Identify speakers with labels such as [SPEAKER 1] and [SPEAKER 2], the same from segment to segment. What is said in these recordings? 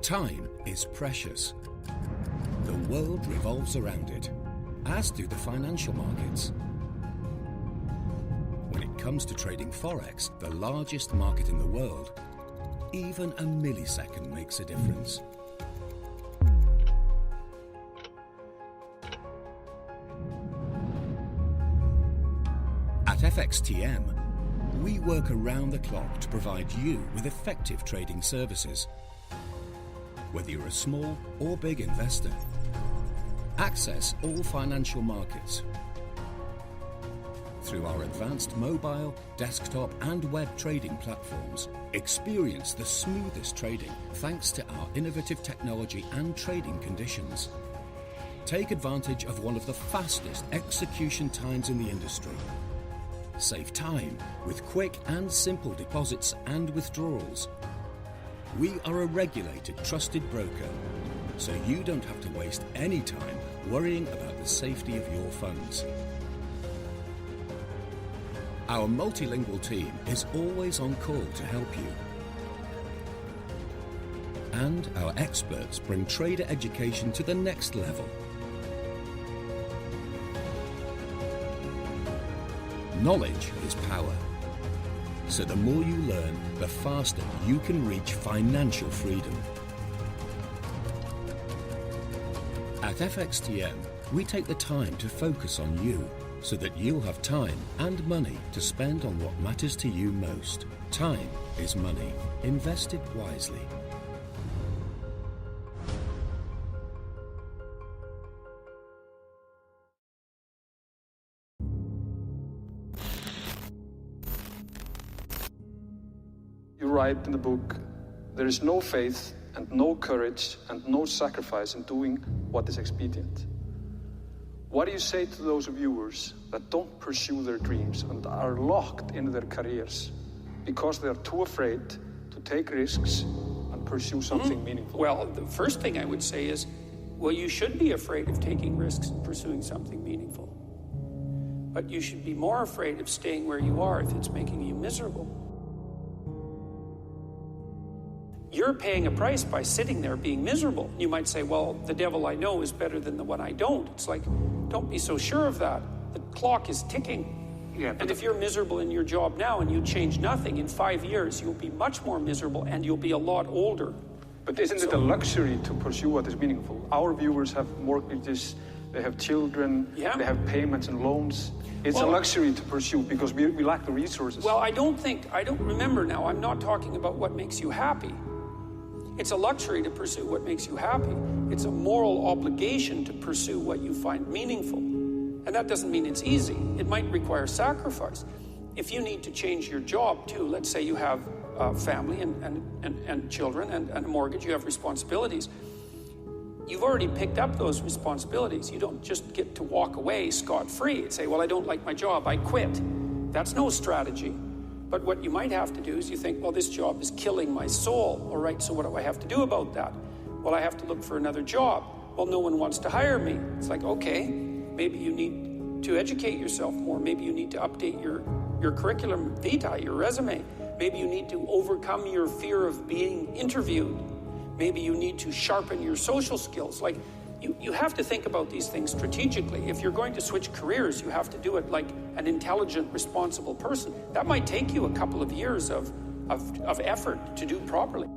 [SPEAKER 1] Time is precious. The world revolves around it, as do the financial markets. When it comes to trading Forex, the largest market in the world, even a millisecond makes a difference. At FXTM, we work around the clock to provide you with effective trading services. Whether you're a small or big investor, access all financial markets through our advanced mobile, desktop and web trading platforms. Experience the smoothest trading thanks to our innovative technology and trading conditions. Take advantage of one of the fastest execution times in the industry. Save time with quick and simple deposits and withdrawals. We are a regulated, trusted broker, so you don't have to waste any time worrying about the safety of your funds. Our multilingual team is always on call to help you. And our experts bring trader education to the next level. Knowledge is power. So the more you learn, the faster you can reach financial freedom. At FXTM, we take the time to focus on you so that you'll have time and money to spend on what matters to you most. Time is money. Invested wisely.
[SPEAKER 2] You write in the book, there is no faith and no courage and no sacrifice in doing what is expedient. What do you say to those viewers that don't pursue their dreams and are locked in their careers because they are too afraid to take risks and pursue something meaningful?
[SPEAKER 3] Well, the first thing I would say is, well, you should be afraid of taking risks and pursuing something meaningful. But you should be more afraid of staying where you are if it's making you miserable. You're paying a price by sitting there being miserable. You might say, well, the devil I know is better than the one I don't. It's like, don't be so sure of that. The clock is ticking.
[SPEAKER 2] Yeah,
[SPEAKER 3] and if you're miserable in your job now and you change nothing, in 5 years, you'll be much more miserable and you'll be a lot older.
[SPEAKER 2] But isn't it a luxury to pursue what is meaningful? Our viewers have mortgages, they have children, they have payments and loans. It's a luxury to pursue because we lack the resources.
[SPEAKER 3] Well, I don't remember now, I'm not talking about what makes you happy. It's a luxury to pursue what makes you happy. It's a moral obligation to pursue what you find meaningful. And that doesn't mean it's easy. It might require sacrifice. If you need to change your job too, let's say you have a family and children and a mortgage, you have responsibilities. You've already picked up those responsibilities. You don't just get to walk away scot-free and say, well, I don't like my job, I quit. That's no strategy. But what you might have to do is you think, well, this job is killing my soul. All right, so what do I have to do about that? Well, I have to look for another job. Well, no one wants to hire me. It's like, okay, maybe you need to educate yourself more. Maybe you need to update your curriculum vitae, your resume. Maybe you need to overcome your fear of being interviewed. Maybe you need to sharpen your social skills. Like, you have to think about these things strategically. If you're going to switch careers, you have to do it like an intelligent, responsible person. That might take you a couple of years of effort to do properly.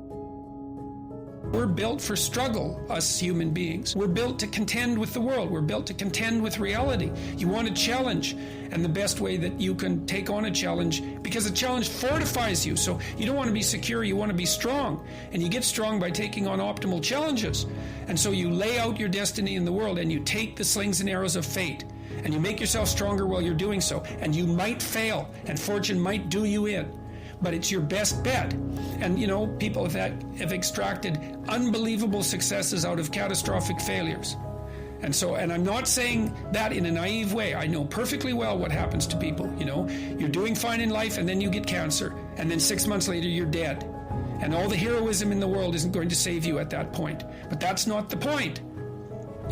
[SPEAKER 3] We're built for struggle, us human beings. We're built to contend with the world. We're built to contend with reality. You want a challenge, and the best way that you can take on a challenge, because a challenge fortifies you. So you don't want to be secure, you want to be strong. And you get strong by taking on optimal challenges. And so you lay out your destiny in the world, and you take the slings and arrows of fate, and you make yourself stronger while you're doing so. And you might fail, and fortune might do you in. But it's your best bet. And you know, people have extracted unbelievable successes out of catastrophic failures. And I'm not saying that in a naive way. I know perfectly well what happens to people. You know, you're doing fine in life and then you get cancer, and then 6 months later you're dead. And all the heroism in the world isn't going to save you at that point. But that's not the point.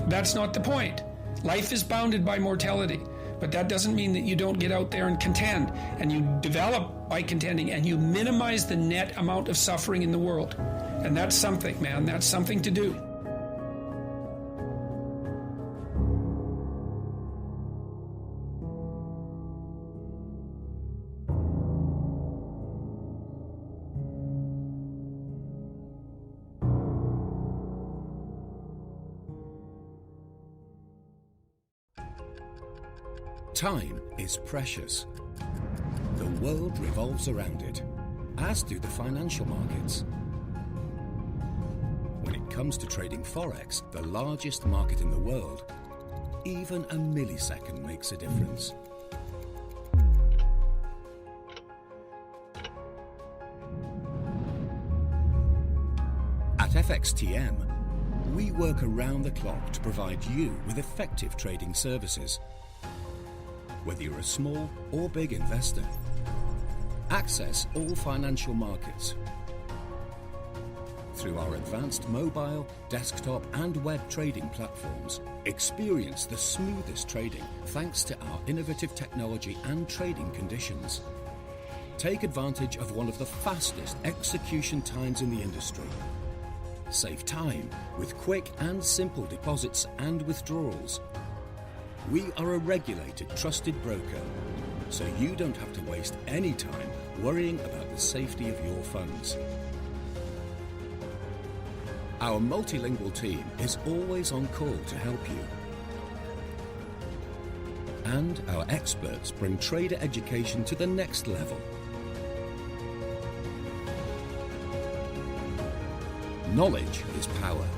[SPEAKER 3] That's not the point. Life is bounded by mortality. But that doesn't mean that you don't get out there and contend, and you develop by contending, and you minimize the net amount of suffering in the world. And that's something, man. That's something to do.
[SPEAKER 1] Time is precious. The world revolves around it, as do the financial markets. When it comes to trading Forex, the largest market in the world, even a millisecond makes a difference. At FXTM, we work around the clock to provide you with effective trading services. Whether you're a small or big investor, access all financial markets through our advanced mobile, desktop and web trading platforms. Experience the smoothest trading thanks to our innovative technology and trading conditions. Take advantage of one of the fastest execution times in the industry. Save time with quick and simple deposits and withdrawals. We are a regulated, trusted broker, so you don't have to waste any time worrying about the safety of your funds. Our multilingual team is always on call to help you. And our experts bring trader education to the next level. Knowledge is power.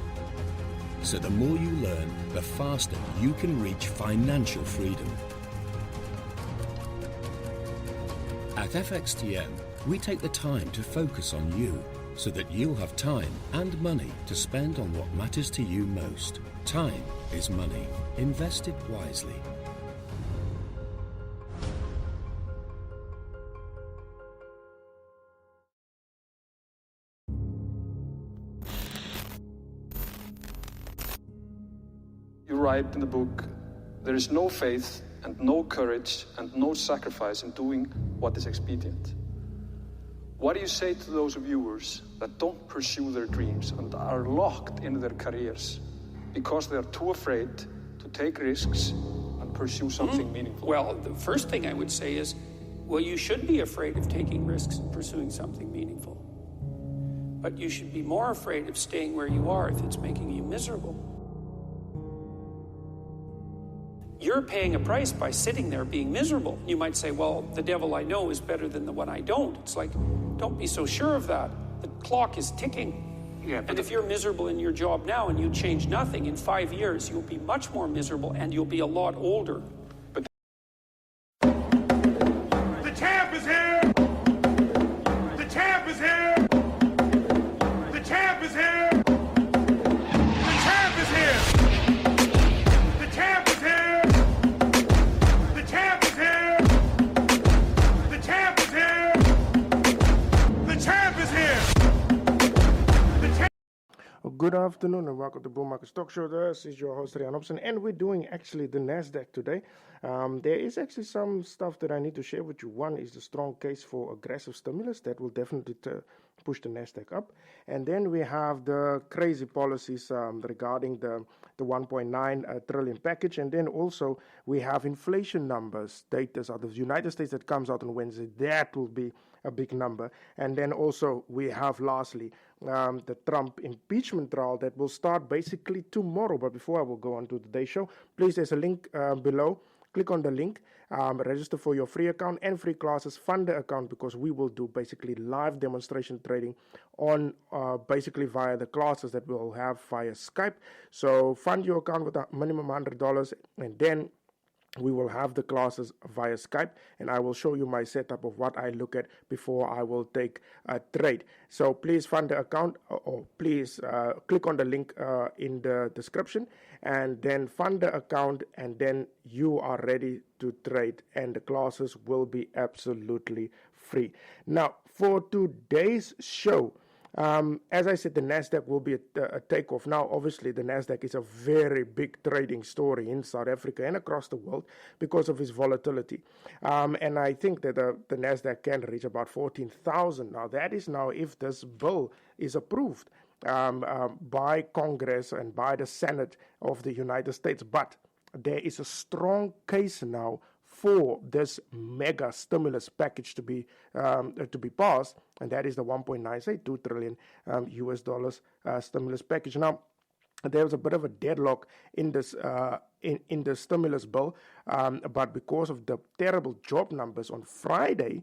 [SPEAKER 1] So the more you learn, the faster you can reach financial freedom. At FXTM, we take the time to focus on you so that you'll have time and money to spend on what matters to you most. Time is money. Invested wisely.
[SPEAKER 2] You write in the book, there is no faith and no courage and no sacrifice in doing what is expedient. What do you say to those viewers that don't pursue their dreams and are locked in their careers because they are too afraid to take risks and pursue something meaningful?
[SPEAKER 3] Well, the first thing I would say is, well, you should be afraid of taking risks and pursuing something meaningful. But you should be more afraid of staying where you are if it's making you miserable. You're paying a price by sitting there being miserable. You might say, well, the devil I know is better than the one I don't. It's like, don't be so sure of that. The clock is ticking.
[SPEAKER 4] Yeah,
[SPEAKER 3] and if you're miserable in your job now and you change nothing, in 5 years, you'll be much more miserable and you'll be a lot older.
[SPEAKER 2] But
[SPEAKER 4] the champ is here! The champ is here! The champ is here! The champ is here! The champ is here! The champ is here! The champ is here! The champ is here!
[SPEAKER 5] Good afternoon and welcome to Bull Market Stock Show. This is your host Rian Hobson, and we're doing actually the Nasdaq today. There is actually some stuff that I need to share with you. One is the strong case for aggressive stimulus that will definitely push the Nasdaq up, and then we have the crazy policies regarding the 1.9 trillion package, and then also we have inflation numbers, data out of the United States that comes out on Wednesday. That will be a big number. And then also we have lastly the Trump impeachment trial that will start basically tomorrow. But before I will go on to today's show, please, there's a link below. Click on the link, register for your free account and free classes, fund the account, because we will do basically live demonstration trading on basically via the classes that we'll have via Skype. So fund your account with a minimum $100, and then we will have the classes via Skype, and I will show you my setup of what I look at before I will take a trade. So please fund the account, or please click on the link in the description, and then fund the account, and then you are ready to trade, and the classes will be absolutely free. Now, for today's show, As I said, the Nasdaq will be a takeoff. Now, obviously, the Nasdaq is a very big trading story in South Africa and across the world because of its volatility. And I think that the Nasdaq can reach about 14,000. Now, that is now if this bill is approved by Congress and by the Senate of the United States. But there is a strong case now for this mega stimulus package to be passed, and that is the 1.982 trillion US dollars stimulus package. Now, there was a bit of a deadlock in this in the stimulus bill, but because of the terrible job numbers on Friday.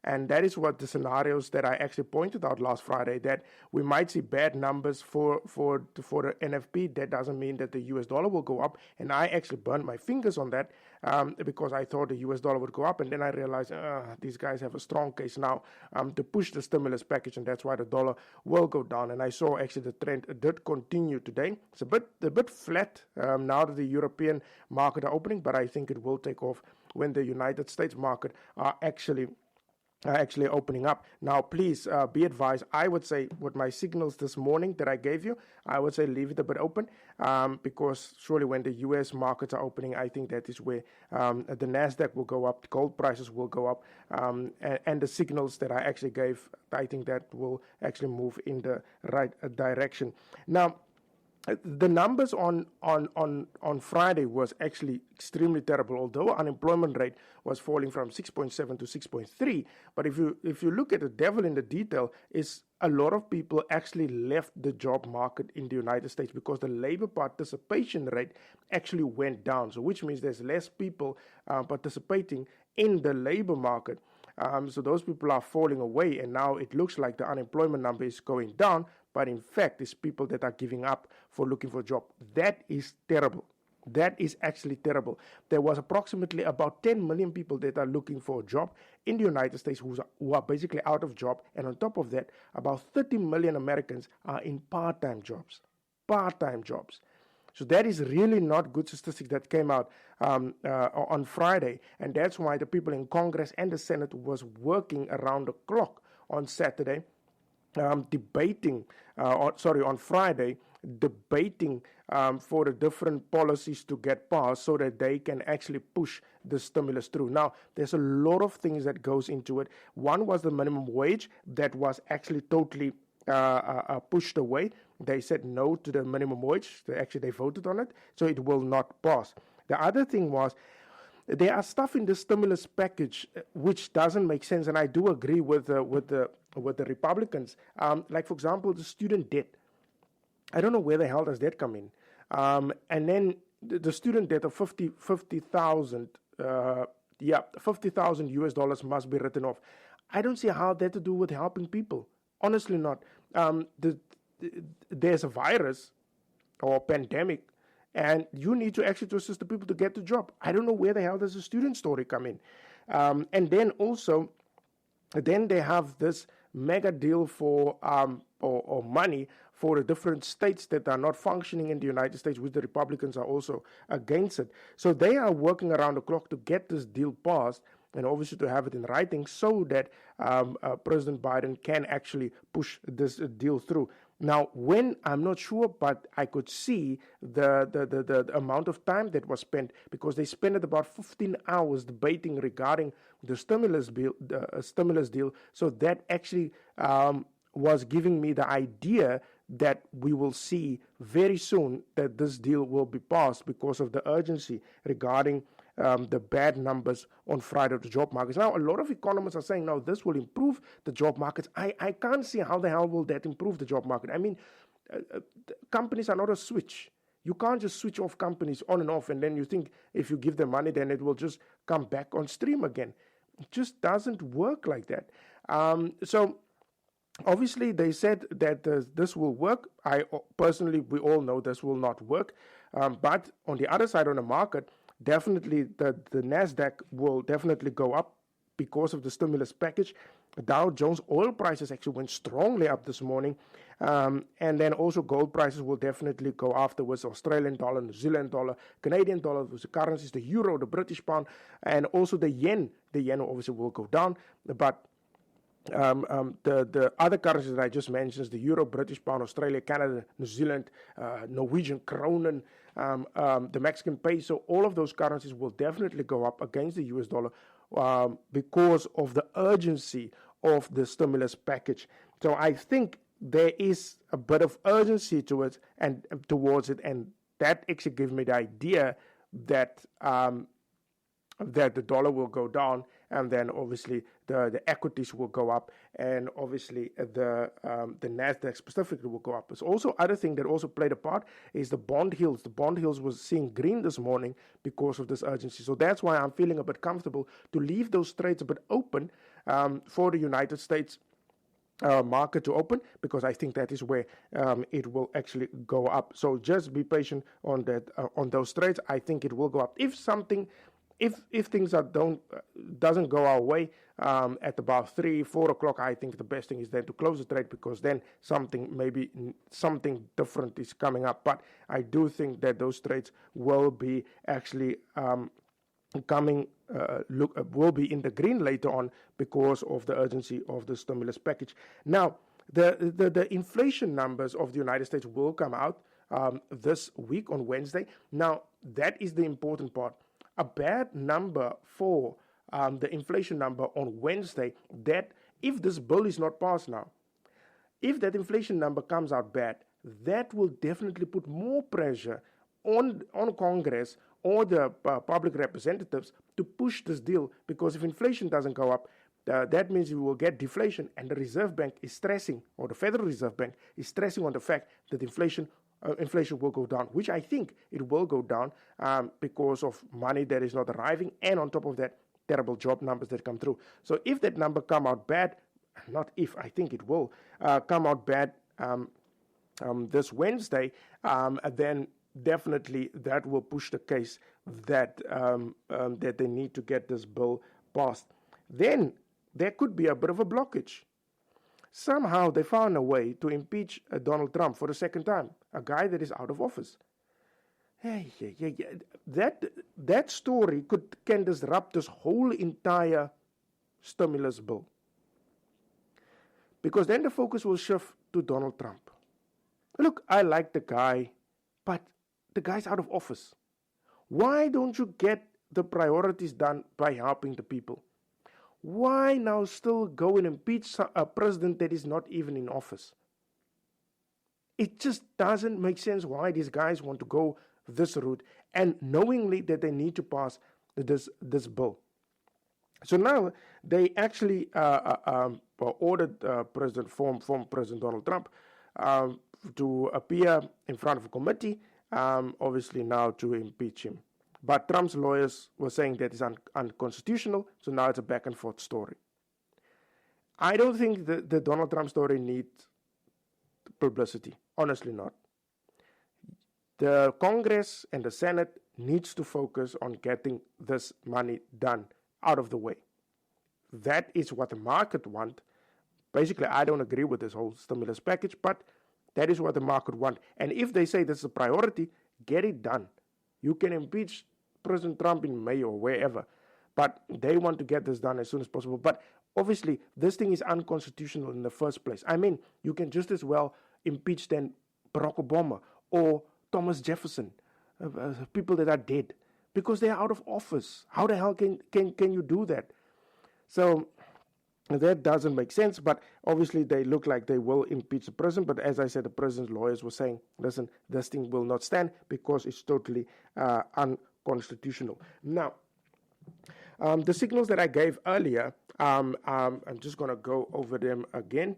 [SPEAKER 5] And that is what the scenarios that I actually pointed out last Friday, that we might see bad numbers for the NFP. That doesn't mean that the US dollar will go up. And I actually burned my fingers on that because I thought the US dollar would go up. And then I realized these guys have a strong case now to push the stimulus package. And that's why the dollar will go down. And I saw actually the trend did continue today. It's a bit flat now that the European market are opening, but I think it will take off when the United States market are actually opening up. Now, please be advised, I would say with my signals this morning that I gave you, I would say leave it a bit open because surely when the US markets are opening, I think that is where the Nasdaq will go up, gold prices will go up, and the signals that I actually gave, I think that will actually move in the right direction. Now, the numbers on Friday was actually extremely terrible, although unemployment rate was falling from 6.7 to 6.3. But if you look at the devil in the detail, is a lot of people actually left the job market in the United States because the labor participation rate actually went down. So which means there's less people participating in the labor market. So those people are falling away, and now it looks like the unemployment number is going down, but in fact, it's people that are giving up for looking for a job. That is terrible. That is actually terrible. There was approximately about 10 million people that are looking for a job in the United States who are basically out of job, and on top of that, about 30 million Americans are in part-time jobs. Part-time jobs. So that is really not good statistics that came out on Friday, and that's why the people in Congress and the Senate was working around the clock on Saturday, on Friday, debating for the different policies to get passed so that they can actually push the stimulus through. Now, there's a lot of things that goes into it. One was the minimum wage that was actually totally pushed away. They said no to the minimum wage. They voted on it, so it will not pass. The other thing was there are stuff in the stimulus package which doesn't make sense, and I do agree with the Republicans. Like, for example, the student debt. I don't know where the hell does that come in. And then the student debt of 50,000 US dollars must be written off. I don't see how that to do with helping people. Honestly not. There's a virus or pandemic, and you need to actually assist the people to get the job. I don't know where the hell does the student story come in. And then also, then they have this mega deal for or money for the different states that are not functioning in the United States, which the Republicans are also against it. So they are working around the clock to get this deal passed, and obviously to have it in writing so that President Biden can actually push this deal through. Now, when, I'm not sure, but I could see the amount of time that was spent, because they spent about 15 hours debating regarding the stimulus deal. So that actually was giving me the idea that we will see very soon that this deal will be passed because of the urgency regarding the bad numbers on Friday of the job markets. Now, a lot of economists are saying, now, this will improve the job markets. I can't see how the hell will that improve the job market. I mean, companies are not a switch. You can't just switch off companies on and off, and then you think if you give them money, then it will just come back on stream again. It just doesn't work like that. So obviously, they said that this will work. Personally, we all know this will not work. But on the other side, on the market, definitely the Nasdaq will definitely go up because of the stimulus package. Dow Jones oil prices actually went strongly up this morning. And then also gold prices will definitely go afterwards. Australian dollar, New Zealand dollar, Canadian dollar, the currencies, the euro, the British pound, and also the yen. The yen obviously will go down. But the other currencies that I just mentioned, the Euro, British Pound, Australia, Canada, New Zealand, Norwegian Kronen, the Mexican Peso, all of those currencies will definitely go up against the US dollar because of the urgency of the stimulus package. So I think there is a bit of urgency towards it, and that actually gives me the idea that that the dollar will go down, and then obviously the equities will go up, and obviously the Nasdaq specifically will go up. There's also other thing that also played a part is the bond yields. The bond yields was seeing green this morning because of this urgency. So that's why I'm feeling a bit comfortable to leave those trades a bit open for the United States market to open, because I think that is where it will actually go up. So just be patient on that on those trades. I think it will go up. If things doesn't go our way at about 3-4 o'clock, I think the best thing is then to close the trade, because then something different is coming up. But I do think that those trades will be actually will be in the green later on because of the urgency of the stimulus package. Now, the inflation numbers of the United States will come out this week on Wednesday. Now, that is the important part. A bad number for the inflation number on Wednesday, that if this bill is not passed now, if that inflation number comes out bad, that will definitely put more pressure on Congress or the public representatives to push this deal, because if inflation doesn't go up, that means you will get deflation, and the Reserve Bank is stressing, or the Federal Reserve Bank is stressing on the fact that inflation will go down, which I think it will go down because of money that is not arriving, and on top of that, terrible job numbers that come through. So if that number come out bad, I think it will come out bad this Wednesday, then definitely that will push the case that that they need to get this bill passed. Then there could be a bit of a blockage. Somehow they found a way to impeach Donald Trump for the second time, a guy that is out of office. That story can disrupt this whole entire stimulus bill, because then the focus will shift to Donald Trump. Look, I like the guy, but the guy's out of office. Why don't you get the priorities done by helping the people? Why now still go and impeach a president that is not even in office? It just doesn't make sense why these guys want to go this route, and knowingly that they need to pass this bill. So now they actually ordered former President Donald Trump to appear in front of a committee, obviously now to impeach him. But Trump's lawyers were saying that it's unconstitutional, so now it's a back and forth story. I don't think the Donald Trump story needs publicity, honestly not. The Congress and the Senate needs to focus on getting this money done out of the way. That is what the market want. Basically, I don't agree with this whole stimulus package, but that is what the market want. And if they say this is a priority, get it done. You can impeach President Trump in May or wherever, but they want to get this done as soon as possible. But obviously, this thing is unconstitutional in the first place. I mean, you can just as well impeach then Barack Obama or Thomas Jefferson, people that are dead, because they are out of office. How the hell can you do that? So that doesn't make sense, but obviously they look like they will impeach the president. But as I said, the president's lawyers were saying, listen, this thing will not stand because it's totally unconstitutional. Now, the signals that I gave earlier, I'm just going to go over them again.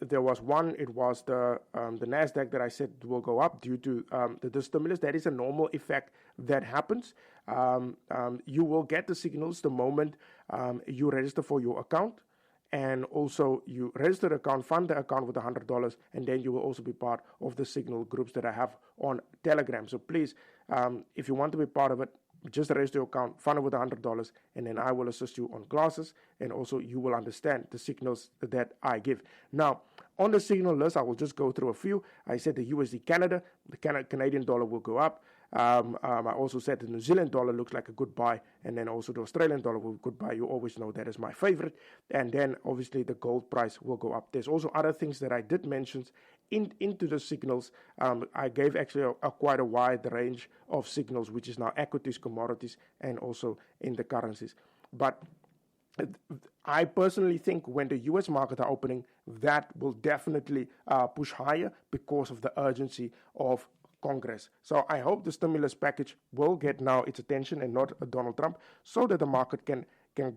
[SPEAKER 5] There was one, it was the Nasdaq that I said will go up due to the stimulus. That is a normal effect that happens. You will get the signals the moment you register for your account, and also you register the account, fund the account with $100, and then you will also be part of the signal groups that I have on Telegram. So please, if you want to be part of it, just register your account, fund it with $100, and then I will assist you on classes, and also you will understand the signals that I give. Now, on the signal list, I will just go through a few. I said the USD Canada, the Canadian dollar will go up. I also said the New Zealand dollar looks like a good buy, and then also the Australian dollar will be a good buy. You always know that is my favorite. And then obviously the gold price will go up. There's also other things that I did mention into the signals. I gave actually quite a wide range of signals, which is now equities, commodities, and also in the currencies. But I personally think when the US market are opening, that will definitely push higher because of the urgency of Congress. So I hope the stimulus package will get now its attention and not Donald Trump, so that the market can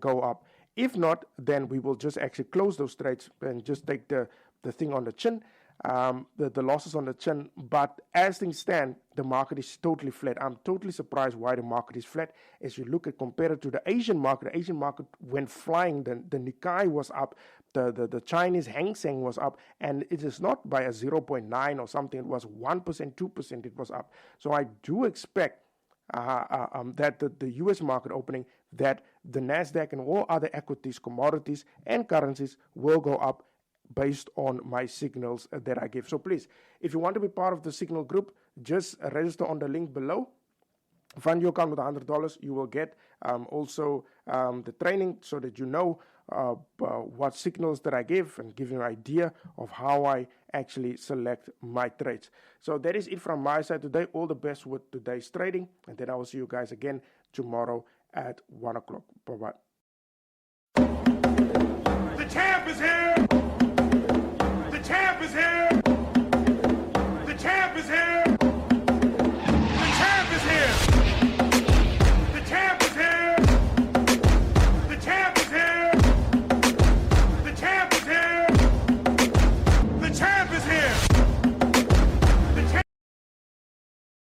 [SPEAKER 5] go up. If not, then we will just actually close those trades and just take the thing on the chin, the losses on the chin. But as things stand, the market is totally flat. I'm totally surprised why the market is flat. As you look at, compare it to the Asian market went flying. The Nikkei was up, the Chinese Hang Seng was up, and it is not by a 0.9 or something. It was 1%, 2%. It was up. So I do expect that the U.S. market opening, that the Nasdaq and all other equities, commodities, and currencies will go up based on my signals that I give. So please, if you want to be part of the signal group, just register on the link below. Fund your account with $100. You will get also the training so that you know what signals that I give and give you an idea of how I actually select my trades. So that is it from my side today. All the best with today's trading. And then I will see you guys again tomorrow at 1 o'clock. Bye-bye.
[SPEAKER 4] The champ is here!